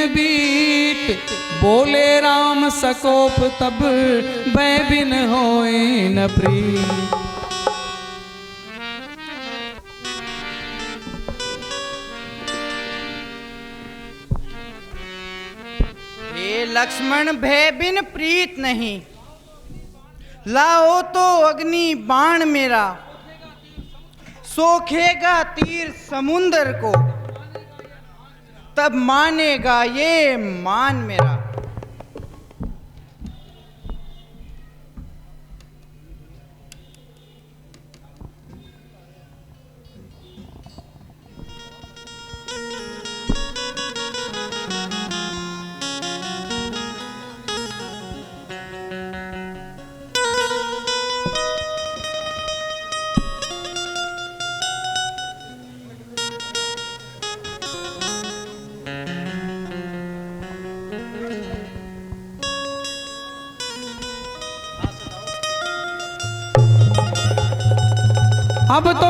बीत, बोले राम सकोप तब, भय बिन होए न प्रीत। हे लक्ष्मण भय बिन प्रीत नहीं, लाओ तो अग्नि बाण मेरा, सोखेगा तीर समुंदर को, तब मानेगा ये मान मेरा। अब तो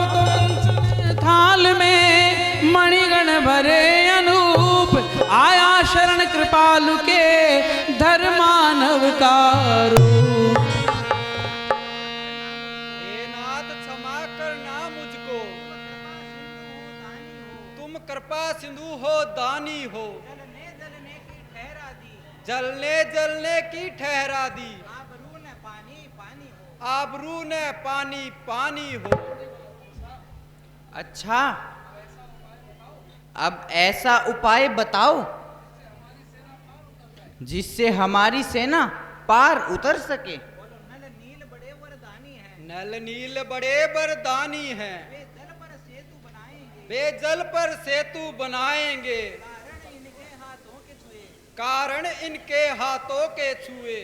थाल में मणिगण भरे अनूप, आया शरण कृपालु के धर्मानव का रूप। हे नाथ क्षमा करना मुझको, तुम कृपा सिंधु हो दानी हो, जलने जलने की ठहरा दी, आबरू ने पानी पानी हो। अच्छा, अब ऐसा उपाय बताओ जिससे हमारी सेना पार उतर सके। नल नील बड़े वरदानी हैं, वे जल पर सेतु बनाएंगे, कारण इनके हाथों के छुए,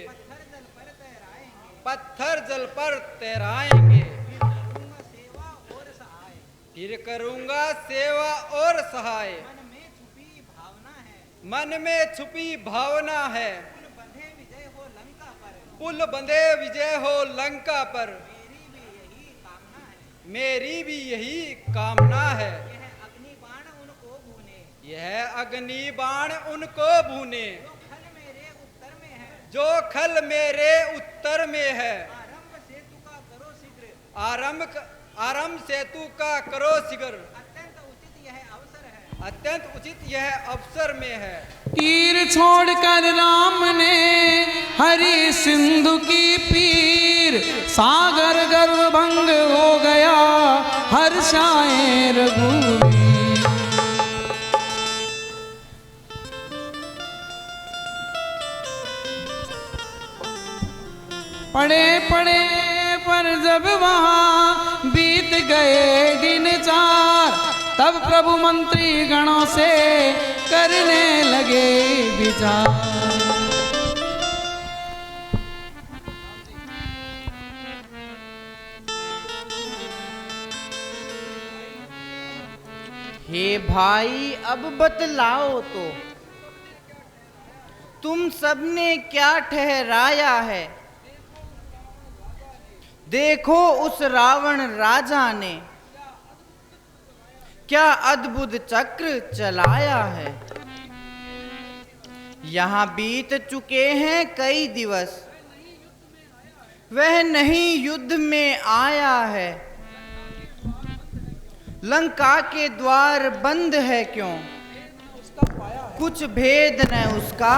पत्थर जल पर तैराएंगे। फिर करूंगा सेवा और सहाय, मन में छुपी भावना है, पुल बंधे विजय हो लंका पर, मेरी भी यही कामना है। यह अग्नि बाण उनको भूने, जो खल मेरे उत्तर में है, आरंभ सेतु का करो शीघ्र, अत्यंत उचित यह अवसर में है। तीर छोड़कर राम ने हरि सिंधु की पीर, सागर गर्व भंग हो गया हर्षाए रघुवीर। पड़े पड़े पर जब वहां बीत गए दिन चार, तब प्रभु मंत्री गणों से करने लगे विचार। हे भाई अब बतलाओ तो, तुम सबने क्या ठहराया है। देखो उस रावण राजा ने क्या अद्भुत चक्र चलाया है। यहाँ बीत चुके हैं कई दिवस, वह नहीं युद्ध में आया है। लंका के द्वार बंद है क्यों, कुछ भेद न उसका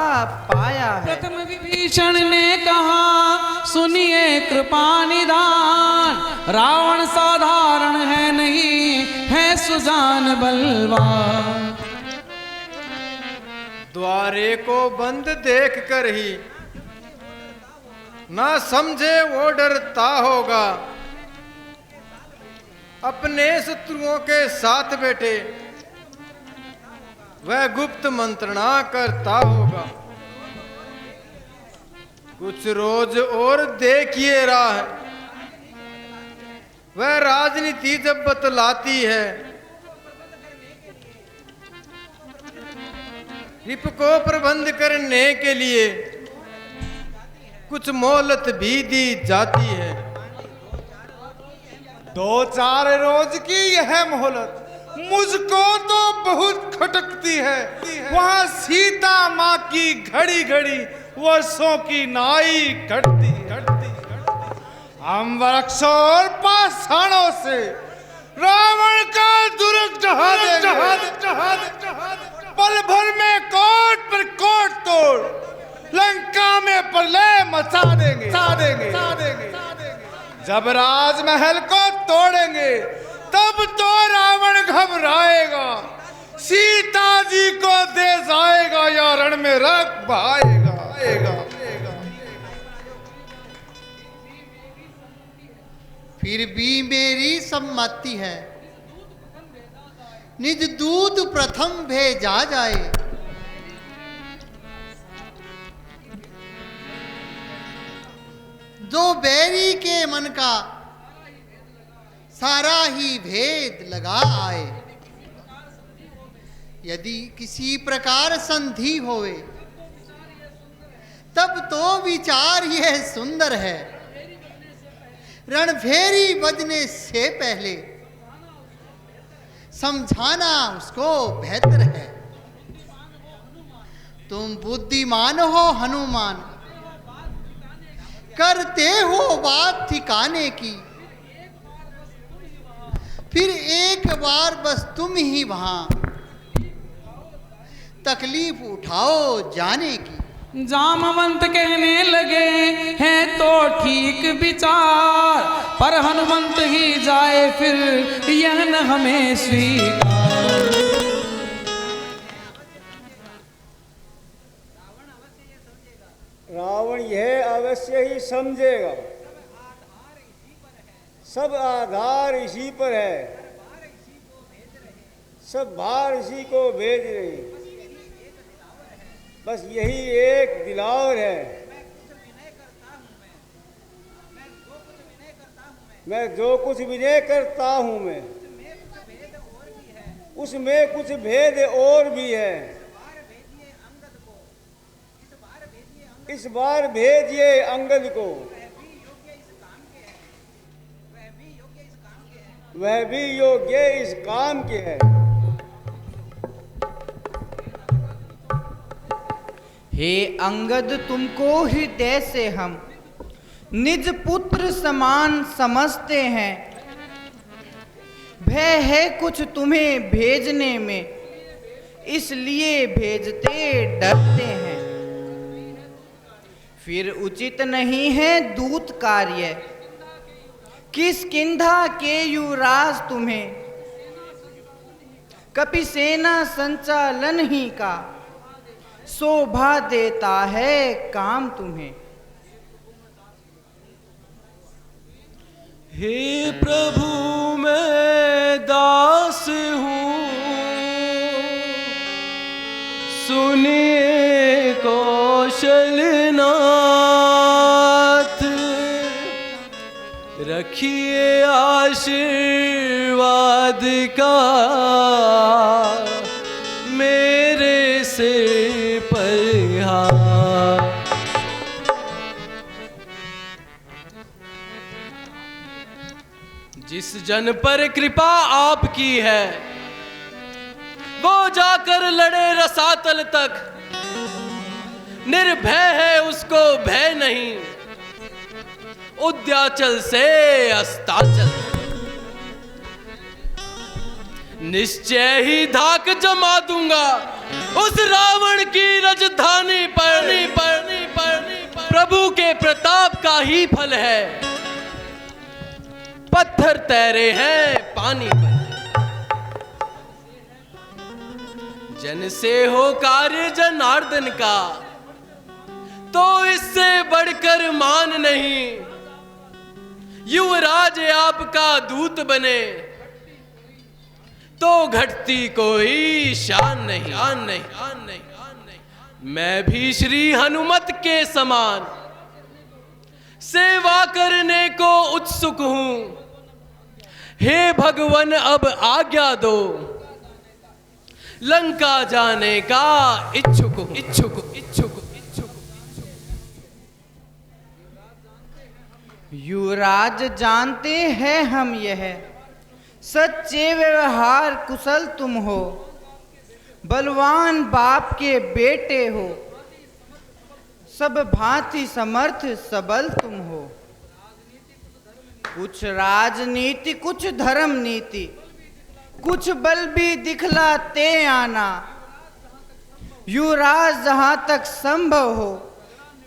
पाया है। प्रथम विभीषण ने कहा सुनिए कृपा निदान, रावण साधारण है नहीं है सुजान बलवान। द्वारे को बंद देख कर ही ना समझे वो डरता होगा, अपने शत्रुओं के साथ बैठे वह गुप्त मंत्रणा करता होगा। कुछ रोज और देखिए राह, वह राजनीति जब बतलाती है, रिप को प्रबंध करने के लिए कुछ मोहलत भी दी जाती है। 2-4 रोज की यह मोहलत मुझको तो बहुत खटकती है। वहाँ सीता की घड़ी घड़ी वर्षों की नाई घटती घटती हम वृक्षों और पाषाणों से रावण का दुर्ग ढहा देंगे। पल भर में कोट पर कोट तोड़ लंका में प्रलय मचा देंगे। जब राजमहल को तोड़ेंगे तब तो रावण घबराएगा, सीता जी को दे जाएगा या रण में रख बहाएगा। फिर भी मेरी सम्मति है, निज दूत प्रथम भेजा जाए। जो बैरी के मन का सारा ही भेद लगा आए। यदि किसी प्रकार संधि होवे तब तो विचार यह सुंदर है, रणभेरी बजने से पहले समझाना उसको बेहतर है। तुम बुद्धिमान हो हनुमान, करते हो बात ठिकाने की, फिर एक बार बस तुम ही वहां तकलीफ उठाओ जाने की। जामवंत कहने लगे हैं तो ठीक विचार, पर हनुमंत ही जाए फिर यह न हमें स्वीकार। रावण यह अवश्य ही समझेगा, सब आधार इसी पर है, सब भार इसी को भेज रही, बस यही एक दिलावर है। मैं जो कुछ विनय करता हूँ मैं, उसमें कुछ भेद और भी है। इस बार भेजिए अंगद को, वह भी योग्य इस काम के है। हे अंगद, तुमको हृदय से हम निज पुत्र समान समझते हैं। भय है कुछ तुम्हें भेजने में, इसलिए भेजते डरते हैं। फिर उचित नहीं है दूत कार्य, किष्किंधा के युवराज तुम्हें कपि सेना संचालन ही का शोभा देता है काम तुम्हें। हे प्रभु मैं दास हूँ, सुनिए कौशलनाथ, रखिए आशीर्वाद का मेरे सिर पर हाथ। जिस जन पर कृपा आपकी है वो जाकर लड़े रसातल तक, निर्भय है उसको भय नहीं, उद्याचल से अस्ताचल। निश्चय ही धाक जमा दूंगा उस रावण की राजधानी पर। प्रभु के प्रताप का ही फल है, पत्थर तैरे हैं पानी पर। जन से हो कार्य जनार्दन का, तो इससे बढ़कर मान नहीं। युवराज आपका दूत बने तो घटती कोई शान नहीं। मैं भी श्री हनुमत के समान सेवा करने को उत्सुक हूं। हे भगवान अब आज्ञा दो, लंका जाने का इच्छुक। युवराज जानते हैं हम यह, सच्चे व्यवहार कुशल तुम हो, बलवान बाप के बेटे हो। सब भांति समर्थ सबल तुम हो। कुछ राजनीति कुछ धर्म नीति, कुछ बल भी दिखलाते आना। युवराज जहां तक संभव हो,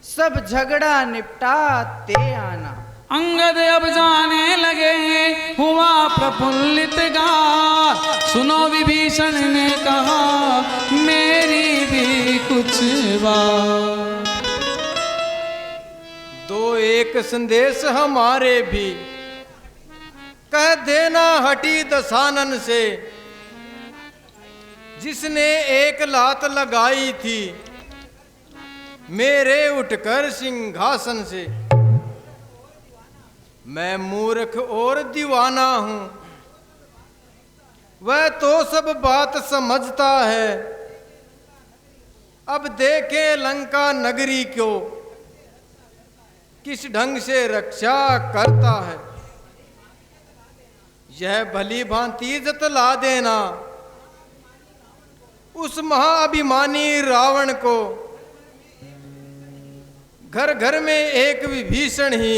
सब झगड़ा निपटाते आना। अंगद अब जाने लगे हुआ प्रफुल्लित गार। सुनो विभीषण ने कहा मेरी भी कुछ बात। दो एक संदेश हमारे भी, कह देना हटी दशानन से, जिसने एक लात लगाई थी मेरे उठकर सिंहासन से। मैं मूर्ख और दीवाना हूं, वह तो सब बात समझता है। अब देखे लंका नगरी को किस ढंग से रक्षा करता है। यह भली भांति जतला देना उस महाअभिमानी रावण को। घर घर में एक विभीषण ही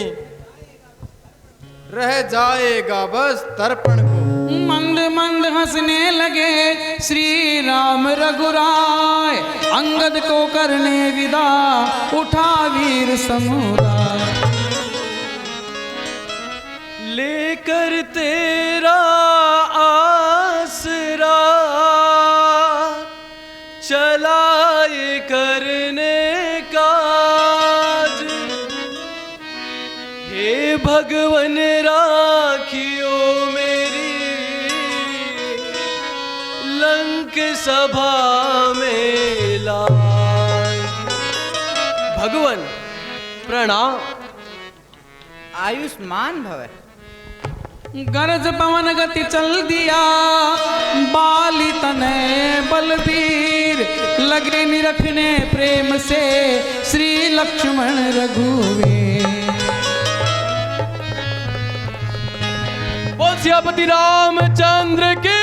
रह जाएगा बस तर्पण को। मंद मंद हंसने लगे श्री राम रघुराय। अंगद को करने विदा उठा वीर समुदाय। लेकर तेरा आसरा चलाए करने काज। हे भगवन राखियो मेरी लंक सभा में लाज। भगवन प्रणाम। आयुष्मान भव। गरज पवन गति चल दिया, बाली तनय बलबीर। लगे निरखने प्रेम से श्री लक्ष्मण रघुवीर। बोल सियापति रामचंद्र की